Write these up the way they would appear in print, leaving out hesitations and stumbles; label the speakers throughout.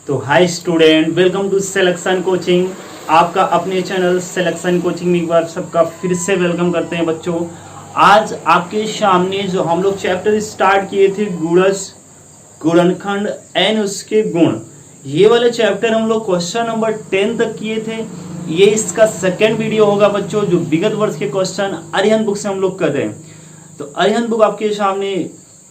Speaker 1: तो hi student, welcome to selection coaching. आपका अपने चैनल सिलेक्शन कोचिंग में एक बार सबका फिर से वेलकम करते हैं बच्चों। आज आपके सामने जो हम लोग चैप्टर स्टार्ट किए थे गुणज, गुणनखंड एंड उसके गुण, ये वाले चैप्टर हम लोग क्वेश्चन नंबर 10 तक किए थे। ये इसका सेकेंड वीडियो होगा बच्चों, जो विगत वर्ष के क्वेश्चन अरिहंत बुक से हम लोग कर रहे हैं। तो अरिहंत बुक आपके सामने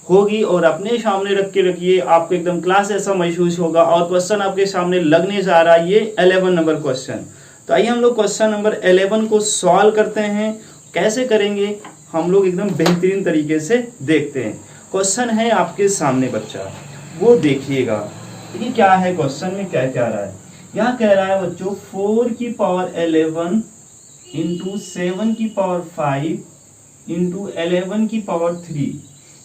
Speaker 1: होगी और अपने सामने रख के रखिए, आपको एकदम क्लास ऐसा महसूस होगा। और क्वेश्चन आपके सामने लगने जा रहा है, ये 11 नंबर क्वेश्चन। तो आइए हम लोग क्वेश्चन नंबर 11 को सॉल्व करते हैं। कैसे करेंगे हम लोग एकदम बेहतरीन तरीके से देखते हैं। क्वेश्चन है आपके सामने बच्चा, वो देखिएगा। देखिए क्या है क्वेश्चन में, क्या कह रहा है। यहाँ कह रहा है बच्चों 4 की पावर 11 इंटू 7 की पावर 5 इंटू 11 की पावर 3।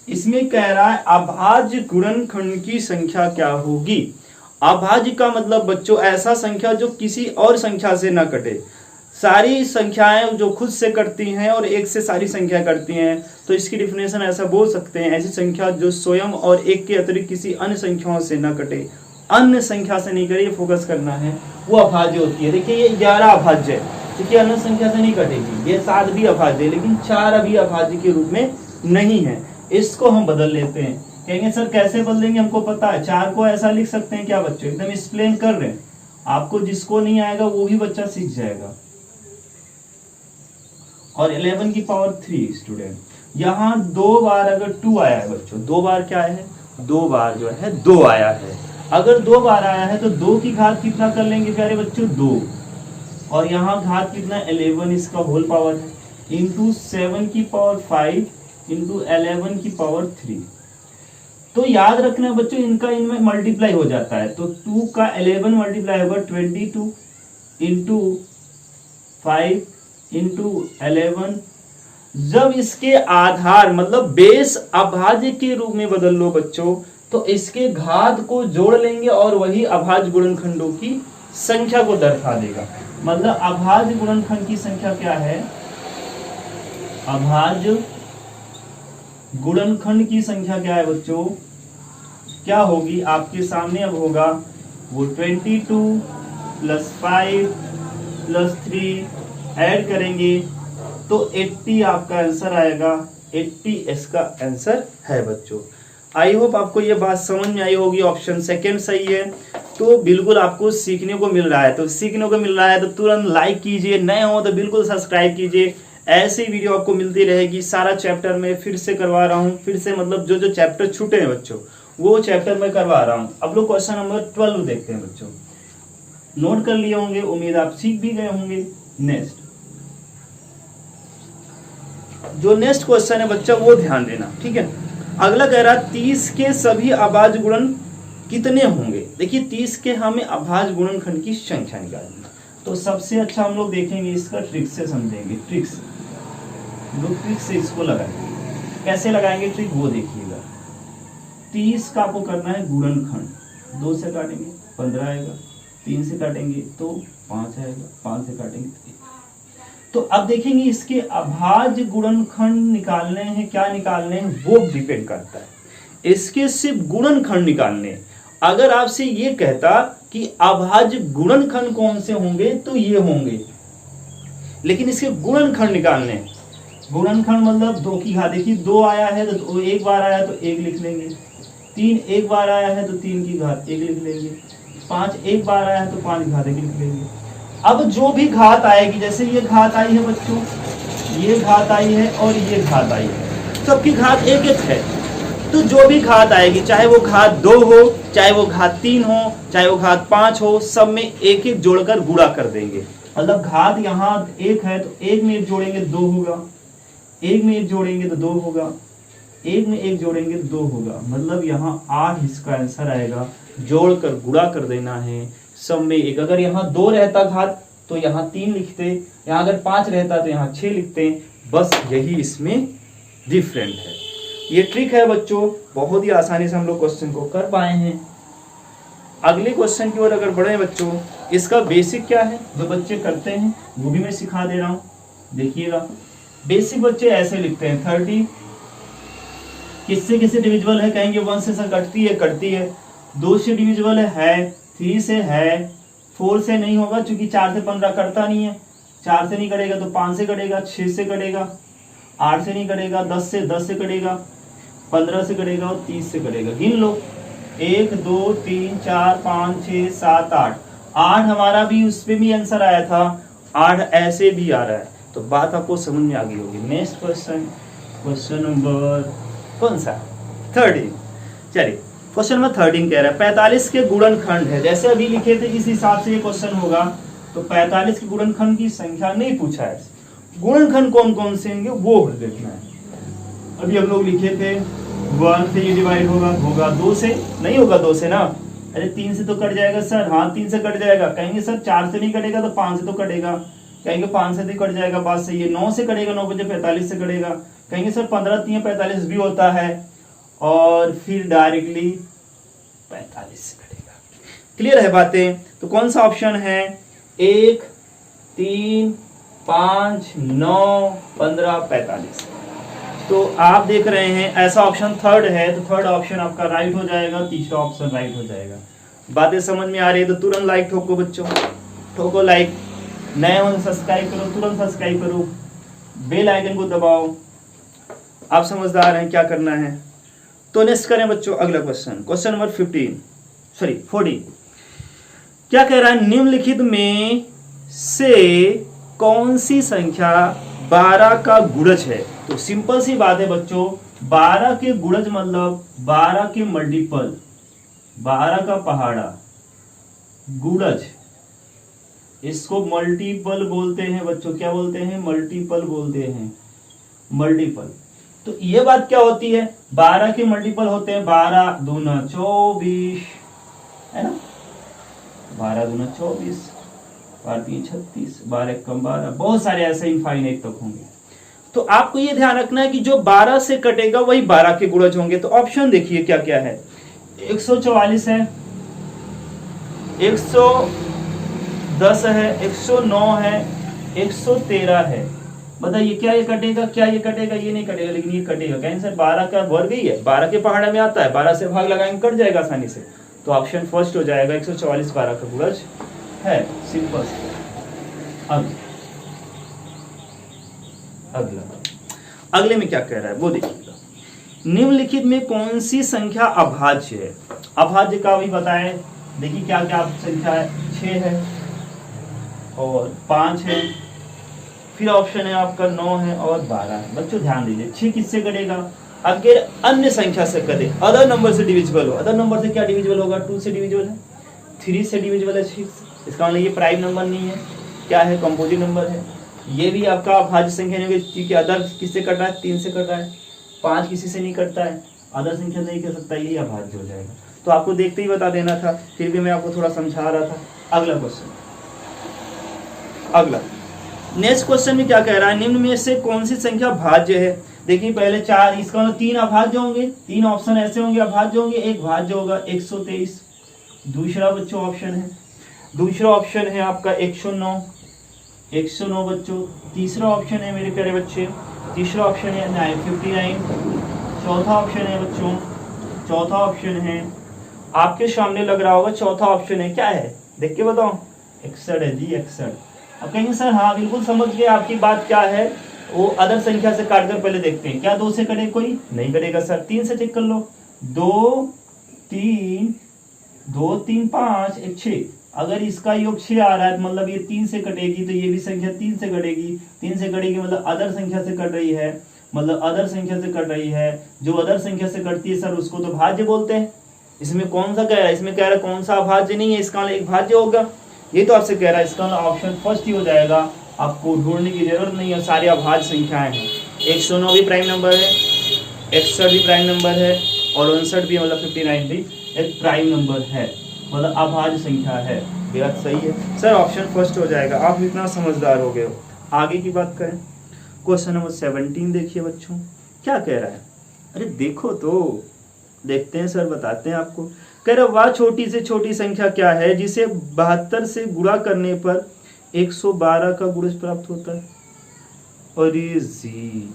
Speaker 1: इसमें कह रहा है अभाज्य गुणनखंड की संख्या क्या होगी। अभाज्य का मतलब बच्चों ऐसा संख्या जो किसी और संख्या से न कटे। सारी संख्याएं जो खुद से कटती हैं और एक से सारी संख्या कटती हैं, तो इसकी डिफिनेशन ऐसा बोल सकते हैं, ऐसी संख्या जो स्वयं और एक के अतिरिक्त किसी अन्य संख्याओं से न कटे, अन्य संख्या से नहीं करे, फोकस करना है, वो अभाज्य होती है। देखिए ये 11 अभाज्य है, देखिए अन्य संख्या से नहीं कटेगी। ये 7 भी अभाज्य है, लेकिन 4 अभी अभाज्य के रूप में नहीं है। इसको हम बदल लेते हैं। कहेंगे सर कैसे बदलेंगे, हमको पता है। 4 को ऐसा लिख सकते हैं क्या बच्चों, एकदम एक्सप्लेन कर रहे हैं आपको, जिसको नहीं आएगा वो भी बच्चा सीख जाएगा। और 11 की पावर 3 स्टूडेंट, यहाँ 2 बार अगर 2 आया है बच्चों, 2 बार क्या है, 2 बार जो है 2 आया है। अगर 2 बार आया है तो 2 की घात कितना कर लेंगे प्यारे बच्चों, 2। और यहाँ घात कितना 11, इसका होल पावर है, इंटू 7 की पावर 5 इंटू 11 की पावर 3। तो याद रखना बच्चों, इनका इनमें मल्टीप्लाई हो जाता है। तो 2 का 11 मल्टीप्लाई होगा 22 इंटू 5 इंटू 11। जब इसके आधार मतलब बेस अभाज्य के रूप में बदल लो बच्चों, तो इसके घात को जोड़ लेंगे और वही अभाज्य गुणनखंडों की संख्या को दर्शा देगा। मतलब अभाज्य गुणनखंड की संख्या क्या है, अभाज्य गुणनखंड की संख्या क्या है बच्चों, क्या होगी आपके सामने अब होगा वो 22 प्लस 5 प्लस 3 ऐड करेंगे तो 80 आपका आंसर आएगा। 80 इसका आंसर है बच्चों। आई होप आपको ये बात समझ में आई होगी। ऑप्शन सेकंड सही है। तो बिल्कुल आपको सीखने को मिल रहा है, तो सीखने को मिल रहा है तो तुरंत लाइक कीजिए, नए हो तो बिल्कुल सब्सक्राइब कीजिए। ऐसी वीडियो आपको मिलती रहेगी। सारा चैप्टर में फिर से करवा रहा हूँ, फिर से मतलब जो जो चैप्टर छूटे हैं बच्चों वो चैप्टर में करवा रहा हूँ। अब लोग क्वेश्चन नंबर 12 देखते हैं बच्चों। नोट कर लिए होंगे, उम्मीद आप सीख भी गए होंगे। नेक्स्ट जो नेक्स्ट क्वेश्चन है बच्चा वो ध्यान देना, ठीक है। अगला कह रहा है 30 के सभी अभाज्य गुणन कितने होंगे। देखिए 30 के हमें अभाज्य गुणनखंड की संख्या निकालनी। तो सबसे अच्छा हम लोग देखेंगे इसका ट्रिक से समझेंगे। ट्रिक से इसको लगाएंगे। कैसे लगाएंगे ट्रिक वो देखिएगा। 30 का आपको करना है गुणनखंड। 2 से काटेंगे 15 आएगा, 3 से काटेंगे तो 5 आएगा, 5 से काटेंगे तो 1। तो अब देखेंगे इसके अभाज्य गुणनखंड निकालने हैं, क्या निकालने हैं वो डिपेंड करता है। इसके सिर्फ गुणनखंड निकालने। अगर आपसे ये कहता कि अभाज्य गुणनखंड कौन से होंगे तो ये होंगे, लेकिन इसके गुणनखंड निकालने। गुणनखंड मतलब 2 की घात। देखिए 2 आया है तो 1 बार आया तो 1 लिख लेंगे। 3 1 बार आया है तो 3 की घात 1 लिख लेंगे। 5 1 बार आया है तो 5 की घात 1 लिख लेंगे। अब जो भी घात आएगी, जैसे ये घात आई है बच्चों, ये घात आई है और ये घात आई है, सबकी घात 1 1 है। तो जो भी घात आएगी, चाहे वो घात 2 हो, चाहे वो घात 3 हो, चाहे वो घात 5 हो, सब में 1 1 जोड़कर गुणा कर देंगे। मतलब घात यहाँ 1 है तो 1 में 1 जोड़ेंगे 2 होगा, 1 में 1 जोड़ेंगे तो 2 होगा, 1 में 1 जोड़ेंगे तो 2 होगा। मतलब यहाँ 8 इसका आंसर आएगा। जोड़कर गुणा कर देना है, सब में 1। अगर यहाँ 2 रहता घात तो यहाँ 3 लिखते, यहाँ अगर 5 रहता तो यहाँ 6 लिखते। बस यही इसमें डिफरेंट है। ये ट्रिक है बच्चों, बहुत ही आसानी से हम लोग क्वेश्चन को कर पाए हैं। अगले क्वेश्चन की ओर अगर बढ़े बच्चों, इसका बेसिक क्या है जो बच्चे करते हैं वो भी मैं सिखा दे रहा हूँ। देखिएगा बेसिक बच्चे ऐसे लिखते हैं 30 किससे किससे डिविजिबल है, कहेंगे 1 से कटती है, 2 से डिविजिबल है, 3 से है, 4 से नहीं होगा क्योंकि 4 से 15 कटता नहीं है, 4 से नहीं कटेगा तो 5 से कटेगा, 6 से कटेगा, 8 से नहीं कटेगा, 10 से कटेगा, 15 से कटेगा और 30 से कटेगा। गिन लो 1 2 3 4 5 6 7 8, 8 हमारा भी उस पे भी आंसर आया था, 8 ऐसे भी आ रहा है, तो बात आपको समझ में आ गई होगी। नेक्स्ट क्वेश्चन, क्वेश्चन नंबर कौन सा 13। चलिए क्वेश्चन नंबर 13 कह रहा है 45 के गुणनखंड है, जैसे अभी लिखे थे इस हिसाब से ये क्वेश्चन होगा। तो 45 के गुणनखंड की संख्या नहीं पूछा है, गुणनखंड कौन कौन से होंगे वो देखना है। अभी हम लोग लिखे थे 1 से ये डिवाइड होगा 2 से नहीं होगा, 2 से ना, अरे 3 से तो कट जाएगा सर, हाँ 3 से कट जाएगा। कहेंगे सर 4 से नहीं कटेगा तो 5 से तो कटेगा, कहेंगे 5 से भी कट जाएगा, बात सही है। 9 से कटेगा, 9 बजे 45 से कटेगा, कहेंगे सर 15 3 45 भी होता है, और फिर डायरेक्टली 45 से कटेगा। क्लियर है बातें? तो कौन सा ऑप्शन है? 1 3 5 9 15 45। तो आप देख रहे हैं ऐसा ऑप्शन थर्ड है, तो थर्ड ऑप्शन आपका राइट हो जाएगा, तीसरा ऑप्शन राइट हो जाएगा। बातें समझ में आ रही है तो तुरंत लाइक ठोको बच्चों, ठोको लाइक। नए हो सब्सक्राइब करो, तुरंत सब्सक्राइब करो, बेल आइकन को दबाओ। आप समझदार हैं, क्या करना है। तो नेक्स्ट करें बच्चों अगला क्वेश्चन, क्वेश्चन नंबर 14। क्या कह रहा है? निम्नलिखित में से कौन सी संख्या 12 का गुणज है? तो सिंपल सी बात है बच्चों, 12 के गुणज मतलब 12 के मल्टीपल, 12 का पहाड़ा गुणज, इसको मल्टीपल बोलते हैं बच्चों। क्या बोलते हैं? मल्टीपल बोलते हैं, मल्टीपल। तो ये बात क्या होती है? 12 के मल्टीपल होते हैं 12 दूना 24, है ना, 12 दूना 24, 12 3 36, 12 कम 12, बहुत सारे ऐसे इनफाइनाइट तक होंगे। तो आपको ये ध्यान रखना है कि जो 12 से कटेगा वही 12 के गुणज होंगे। तो ऑप्शन देखिए क्या क्या है। 144 है, 110 है, 109 है, 113 है। बताइए क्या ये कटेगा? क्या ये कटेगा? ये नहीं कटेगा, लेकिन ये कटेगा। कहें सर 12 का वर्ग ही है, 12 के पहाड़ा में आता है, 12 से भाग लगाएंगे कट जाएगा आसानी से। तो ऑप्शन फर्स्ट हो जाएगा, 144 12 का गुणज है, सिंपल। अगले में क्या कह रहा है वो देखिएगा। निम्नलिखित में कौन सी संख्या अभाज्य है? अभाज्य का भी बताएं। देखिए क्या क्या संख्या है, 6 है और 5 है, फिर ऑप्शन है आपका 9 है और 12 है। बच्चों ध्यान दीजिए, 6 किससे कटेगा? अगर अन्य संख्या से कटे, अदर नंबर से डिविजिबल हो। अदर नंबर से क्या डिविजिबल होगा? 2 से डिविजिबल है, 3 से डिविजिबल है, 6। इसका मतलब ये प्राइम नंबर नहीं है, क्या है? कंपोजिट नंबर है। ये भी आपका अभाज्य संख्या नहीं होगी क्योंकि अदर किससे कट रहा है? 3 से कट रहा है, 5 किसी से नहीं कटता है, अदर संख्या नहीं कर सकता, यही अभाज्य हो जाएगा। तो आपको देखते ही बता देना था, फिर भी मैं आपको थोड़ा समझा रहा था। अगला क्वेश्चन, अगला नेक्स्ट क्वेश्चन में क्या कह रहा है? निम्न में से कौन सी संख्या भाज्य है? देखिए पहले 4, इसका मतलब 3 अभाज्य होंगे, 3 ऑप्शन ऐसे होंगे अभाज्य होंगे, एक भाज्य होगा 123। दूसरा बच्चों ऑप्शन है, दूसरा ऑप्शन है आपका 109 बच्चों। तीसरा ऑप्शन है मेरे प्यारे बच्चे, तीसरा ऑप्शन है 59। चौथा ऑप्शन है बच्चों, चौथा ऑप्शन है आपके सामने लग रहा होगा, चौथा ऑप्शन है क्या है? देख के बताओ। 61 है जी, 61। अब कहेंगे सर हाँ बिल्कुल समझ गए, आपकी बात क्या है? वो अदर संख्या से काटकर पहले देखते हैं, क्या 2 से कटे? कोई नहीं कटेगा सर। 3 से चेक कर लो, 2 3 5 1 6। अगर इसका योग 6 आ रहा है मतलब ये 3 से कटेगी, तो ये भी संख्या 3 से कटेगी। 3 से कटेगी मतलब अदर संख्या से कट रही है, मतलब अदर संख्या से कट रही है। जो अदर संख्या से कटती है सर उसको तो भाज्य बोलते हैं। इसमें कौन सा कह रहा है? इसमें कह रहा है कौन सा अभाज्य नहीं है, इसका एक भाज्य होगा। ये तो आपसे कह रहा है, इसका ऑप्शन फर्स्ट ही हो जाएगा। आपको ढूंढने की जरूरत नहीं है, सारी अभाज्य संख्याएं हैं। 109 भी प्राइम नंबर है, 61 भी प्राइम नंबर है और 59 भी मतलब 59 भी एक प्राइम नंबर है, मतलब अभाज्य संख्या है। बेहद सही है सर, ऑप्शन फर्स्ट हो जाएगा। आप इतना समझदार हो गए हो। आगे की बात करें, क्वेश्चन नंबर 17 देखिए बच्चों क्या कह रहा है। अरे देखो तो, देखते हैं सर, बताते हैं आपको। कह रहा वह छोटी से छोटी संख्या क्या है जिसे 72 से गुणा करने पर 112 का गुणज प्राप्त होता है? अरे जी,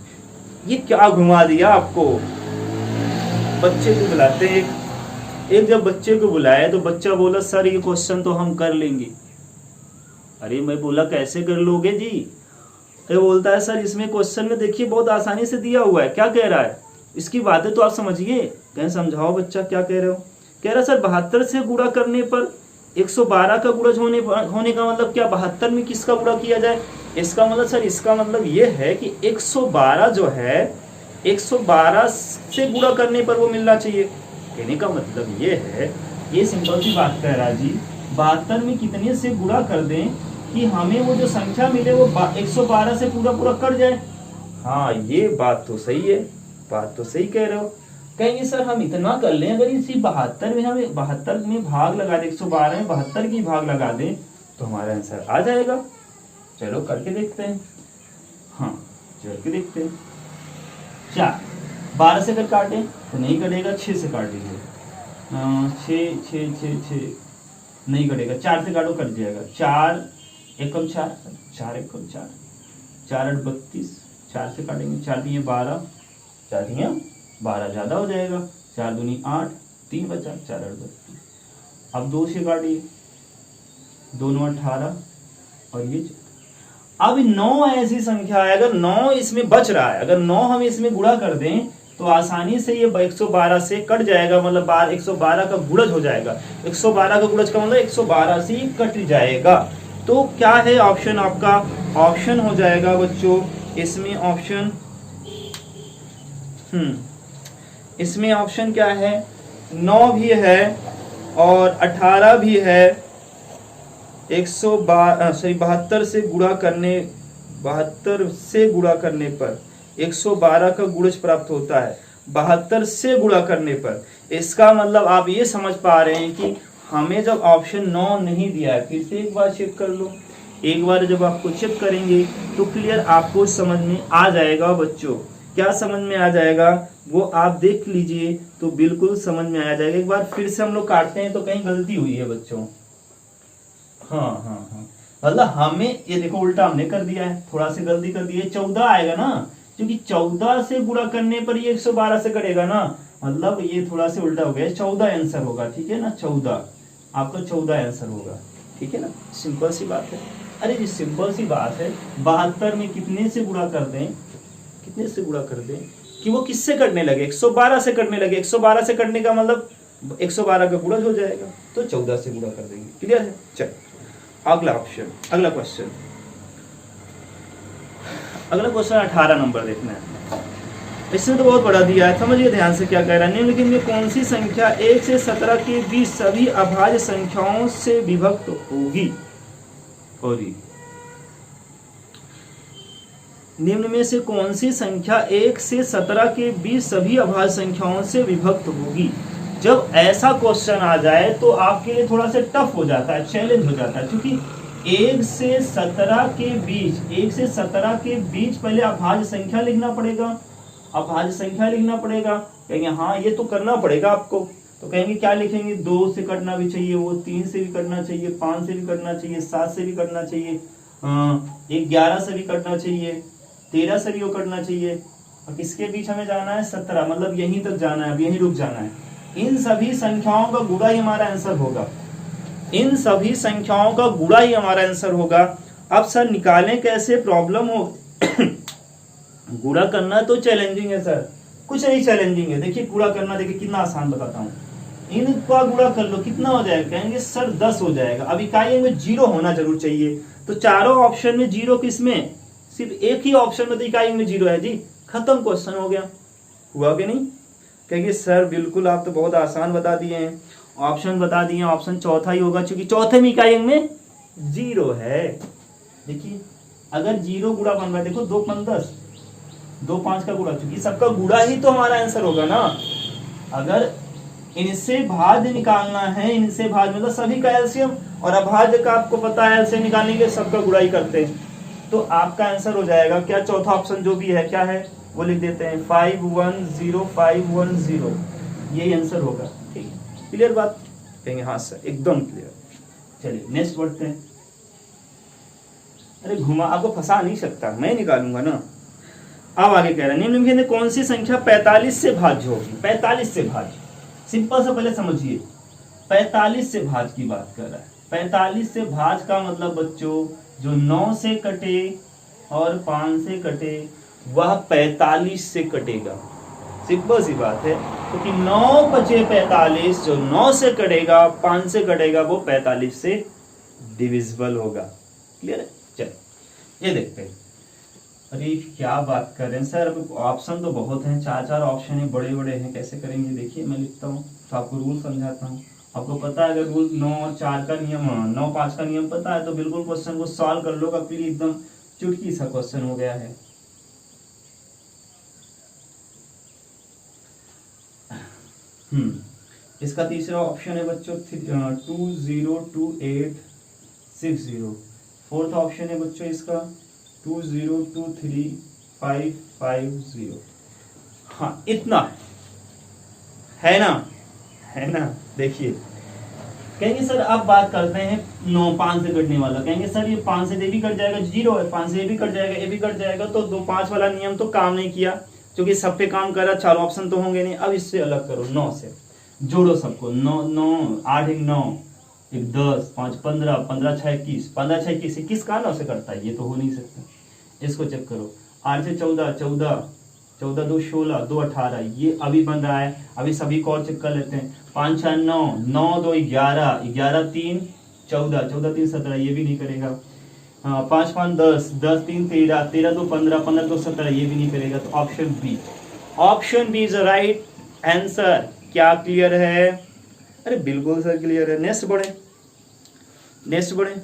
Speaker 1: ये क्या घुमा दिया आपको। बच्चे को बुलाते हैं, एक जब बच्चे को बुलाया तो बच्चा बोला सर ये क्वेश्चन तो हम कर लेंगे। अरे मैं बोला कैसे कर लोगे जी? ये बोलता है सर इसमें क्वेश्चन में देखिए बहुत आसानी से दिया हुआ है। क्या कह रहा है? इसकी बातें तो आप समझिए। कहें समझाओ बच्चा क्या कह रहे हो? कह रहा सर 72 से गुणा करने पर 112 का गुणज होने का मतलब क्या 72 में किसका गुणा किया जाए? इसका मतलब सर इसका मतलब ये है कि 112 जो है 112 से गुणा करने पर वो मिलना चाहिए। कहने का मतलब ये है, ये सिंपल सी बात कह रहा है जी 72 में कितने से गुणा कर दें कि हमें वो जो संख्या मिले वो 112 से पूरा पूरा कट जाए। हाँ ये बात तो सही है, बात तो सही कह रहे हो। कहेंगे सर हम इतना कर लें अगर इसी 72 में हमें 72 में भाग लगा दें, 112 में 72 की भाग लगा दें तो हमारा आंसर आ जाएगा। चलो करके देखते हैं। हाँ करके देखते हैं। 4 12 से अगर काटें तो नहीं कटेगा, 6 से काट दीजिए। 6 6 6 6 नहीं कटेगा, 4 से काटो कट जाएगा। 4 एकम 4 4 एकम 4 4 8 32, 4 से काटेंगे 4 दिए 12, 4 दिए 12 ज्यादा हो जाएगा। 4 दूनी 8, 3 बचा 4 8 32। अब 2 से काटिए, 2 9 18 और ये अब 9 ऐसी संख्या है, अगर 9 इसमें बच रहा है, अगर 9 हम इसमें गुणा कर दें तो आसानी से ये 112 से कट जाएगा, मतलब 112 का गुणज हो जाएगा। 112 का गुणज का मतलब 112 से ही कट जाएगा। तो क्या है ऑप्शन आपका? ऑप्शन हो जाएगा बच्चों इसमें ऑप्शन इसमें ऑप्शन क्या है? 9 भी है और 18 भी है। 72 से गुणा करने 72 से गुणा करने पर 112 का गुणज प्राप्त होता है। 72 से गुणा करने पर इसका मतलब आप ये समझ पा रहे हैं कि हमें जब ऑप्शन 9 नहीं दिया है, फिर से एक बार चेक कर लो। एक बार जब आपको चेक करेंगे तो क्लियर आपको समझ में आ जाएगा बच्चों। क्या समझ में आ जाएगा वो आप देख लीजिए तो बिल्कुल समझ में आ जाएगा। एक बार फिर से हम लोग काटते हैं तो कहीं गलती हुई है बच्चों। हाँ मतलब हमें ये देखो उल्टा हमने कर दिया है, थोड़ा सी गलती कर दी है। 14 आएगा ना, क्योंकि 14 से गुणा करने पर ये 112 से कटेगा ना, मतलब ये थोड़ा सा उल्टा हो गया। 14 आंसर होगा, ठीक है ना? 14 आपका 14 आंसर होगा, ठीक है ना? सिंपल सी बात है। अरे जी सिंपल सी बात है। 72 में कितने से गुणा कर दें, कितने से गुणा कर दें कि वो किससे कटने लगे? 112 से कटने लगे। 112 से कटने का मतलब 112 का गुणज हो जाएगा, तो 14 से गुणा कर देंगे। क्लियर है? चल अगला ऑप्शन, अगला क्वेश्चन, अगला क्वेश्चन 18 नंबर देखना है। इसमें तो बहुत बड़ा दिया है, समझिए ध्यान से क्या कह रहा है। निम्नलिखित में कौन सी संख्या 1 से 17 के बीच सभी अभाज्य संख्याओं से विभक्त होगी? निम्न में से कौन सी संख्या 1 से 17 के बीच सभी अभाज्य संख्याओं से विभक्त होगी? जब ऐसा क्वेश्चन आ जाए तो आपके लिए थोड़ा सा टफ हो जाता है, चैलेंज हो जाता है, क्योंकि 1 से 17 के बीच 1 से 17 के बीच पहले अभाज्य संख्या लिखना पड़ेगा, अभाज्य संख्या लिखना पड़ेगा। कहेंगे हाँ ये तो करना पड़ेगा आपको, तो कहेंगे क्या लिखेंगे? 2 से कटना भी चाहिए, वो 3 से भी कटना चाहिए, 5 से भी कटना चाहिए, 7 से भी कटना चाहिए, 11 से भी कटना चाहिए, 13 से भी वो कटना चाहिए, और किसके बीच हमें जाना है? 17, मतलब यहीं तक जाना है, अब यहीं रुक जाना है। इन सभी संख्याओं का गुणा ही हमारा आंसर होगा, इन सभी संख्याओं का गुणा ही हमारा आंसर होगा। अब सर निकालें कैसे? प्रॉब्लम हो गुणा करना तो चैलेंजिंग है सर, कुछ नहीं चैलेंजिंग है। देखिए गुणा करना, देखिए कितना आसान बताता हूँ। इनका गुणा कर लो, कितना हो जाएगा? कहेंगे सर 10 हो जाएगा। अब इकाई में 0 होना जरूर चाहिए, तो चारों ऑप्शन में 0 किसमें? सिर्फ एक ही ऑप्शन में तो इकाई में 0 है जी, खत्म, क्वेश्चन हो गया। हुआ कि नहीं? कहेंगे सर बिल्कुल आप तो बहुत आसान बता दिए हैं, ऑप्शन बता दिए, ऑप्शन चौथा ही होगा, क्योंकि चौथे में इकाई में 0 है। देखिए अगर 0 गुणा बन रहा है, देखो 2 5 10, 2 5 का गुणा, क्योंकि सबका गुणा ही तो हमारा आंसर होगा ना। अगर इनसे भाज्य निकालना है, इनसे भाज्य मतलब सभी का एलसीएम, और अभाज्य का आपको पता है एलसीएम निकालने के सबका गुणा ही करते हैं, तो आपका आंसर हो जाएगा क्या? चौथा ऑप्शन जो भी है क्या है वो लिख देते हैं, 510510, यही आंसर होगा। ठीक है, क्लियर बात? कहेंगे हाँ सर एकदम क्लियर। चलिए नेक्स्ट बढ़ते हैं। अरे घुमा, आपको फंसा नहीं सकता, मैं निकालूंगा ना। अब आगे कह रहे हैं निम्नलिखित में कौन सी संख्या 45 से भाज्य होगी? 45 से भाज्य, सिंपल से पहले समझिए, 45 से भाज की बात कर रहा है। 45 से भाज का मतलब बच्चों जो 9 से कटे और 5 से कटे वह 45 से कटेगा। सिंपल सी बात है, क्योंकि 9 बचे 45, जो 9 से कटेगा 5 से कटेगा वो 45 से डिविजिबल होगा। क्लियर है? चलो ये देखते हैं। अरे क्या बात कर रहे हैं सर, अब ऑप्शन तो बहुत हैं, 4 ऑप्शन है, बड़े बड़े हैं, कैसे करेंगे? देखिए मैं लिखता हूँ तो आपको रूल समझाता हूँ। आपको पता है अगर रूल 9-4 का नियम, 9-5 का नियम पता है तो बिल्कुल क्वेश्चन को सॉल्व कर लो, आपके लिए एकदम चुटकी सा क्वेश्चन हो गया है। इसका तीसरा ऑप्शन है बच्चों 202860। फोर्थ ऑप्शन है बच्चों इसका 20235550। हाँ इतना है ना, है ना। देखिए कहेंगे सर अब बात करते हैं 9-5 से कटने वाला। कहेंगे सर ये 5 से ये भी कट जाएगा, 0 है, 5 से ये भी कट जाएगा, ये भी कट जाएगा, तो 2-5 वाला नियम तो काम नहीं किया, क्योंकि सब पे काम कर रहा, 4 ऑप्शन तो होंगे नहीं। अब इससे अलग करो, 9 से जोड़ो सबको, 9 8 1 9 1 10 5 15 15 6 21 15 6 21 21 का 9 से करता है, ये तो हो नहीं सकता। इसको चेक करो, 8 से 14 14 14 2 16 2 18, ये अभी बन रहा है। अभी सभी को और चेक कर लेते हैं, 5 6 9 9 2 11 11 3 14 14 3 17, ये भी नहीं करेगा। 5 5 10 10 3 13 13 2 15 15 2 17, ये भी नहीं करेगा। तो option B, option B is right answer. क्या क्लियर है? अरे बिल्कुल सर क्लियर है। नेक्स्ट बढ़े, नेक्स्ट बढ़े,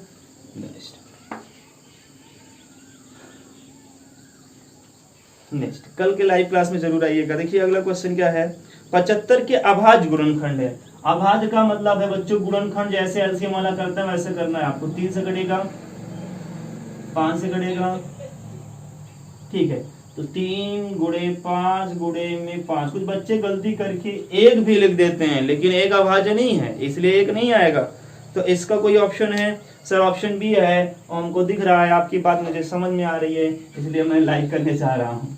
Speaker 1: नेक्स्ट कल के लाइव क्लास में जरूर आइएगा। देखिए अगला क्वेश्चन क्या है, 75 के अभाज्य गुणनखंड है। अभाज्य का मतलब है बच्चों गुणनखंड जैसे एलसीएम वाला करते हैं वैसे करना है आपको। 3 से कटेगा, 5 से कटेगा, ठीक है, तो 3 गुणे 5 गुणे में 5। कुछ बच्चे गलती करके 1 भी लिख देते हैं, लेकिन 1 अभाज्य नहीं है, इसलिए 1 नहीं आएगा। तो इसका कोई ऑप्शन है? सर ऑप्शन बी है, और हमको दिख रहा है, आपकी बात मुझे समझ में आ रही है, इसलिए मैं लाइक करने चाह रहा हूँ।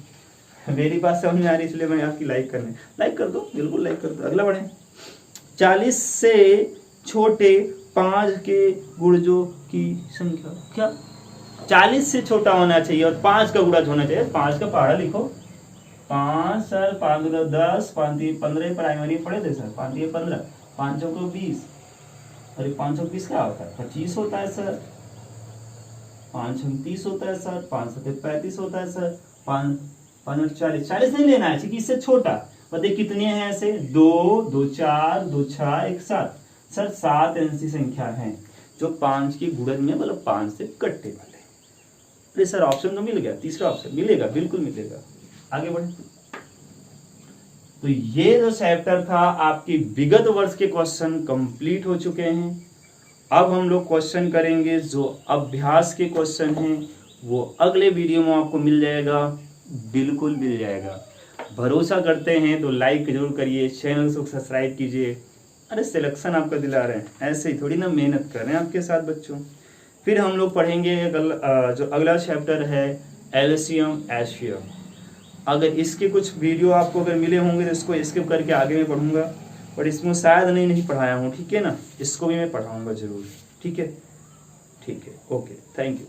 Speaker 1: मेरी बात समझ में आ रही है इसलिए मैं आपकी लाइक कर दो, बिल्कुल लाइक कर दो। अगला बढ़े, 40 से छोटे 5 के गुणजों की संख्या। क्या 40 से छोटा होना चाहिए और 5 का गुणज होना चाहिए? 5 का पहाड़ा लिखो, 5 सर 5 गुना 10 5 3 15, प्राइमरी पढ़े थे सर, 5 3 15 5 चौको 20। अरे 5 चौक 20 क्या होता है? 25 होता है सर। 5 छंग 30 होता है सर। 5 सत्ते 35 होता है सर। 5 5 40, 40 नहीं लेना है क्योंकि इससे छोटा। बताइए कितने हैं ऐसे? 2 2 4 2 6 1 7। सर 7 ऐसी संख्या है जो 5 के गुणज में मतलब 5 से कटने वाले। अरे सर ऑप्शन तो मिल गया, तीसरा ऑप्शन मिलेगा, बिल्कुल मिलेगा। आगे बढ़े। तो ये जो चैप्टर था आपकी विगत वर्ष के क्वेश्चन कंप्लीट हो चुके हैं। अब हम लोग क्वेश्चन करेंगे जो अभ्यास के क्वेश्चन हैं, वो अगले वीडियो में आपको मिल जाएगा, बिल्कुल मिल जाएगा। भरोसा करते हैं तो लाइक जरूर करिए, चैनल को सब्सक्राइब कीजिए। अरे सिलेक्शन आपका दिला रहे हैं, ऐसे ही थोड़ी ना मेहनत कर रहे हैं आपके साथ बच्चों। फिर हम लोग पढ़ेंगे जो अगला चैप्टर है एलसीएम एचसीएफ। अगर इसके कुछ वीडियो आपको अगर मिले होंगे तो इसको स्किप करके आगे मैं पढ़ूंगा, पर इसमें शायद नहीं पढ़ाया हूँ, ठीक है ना। इसको भी मैं पढ़ाऊंगा जरूर, ठीक है, ठीक है, ओके, थैंक यू।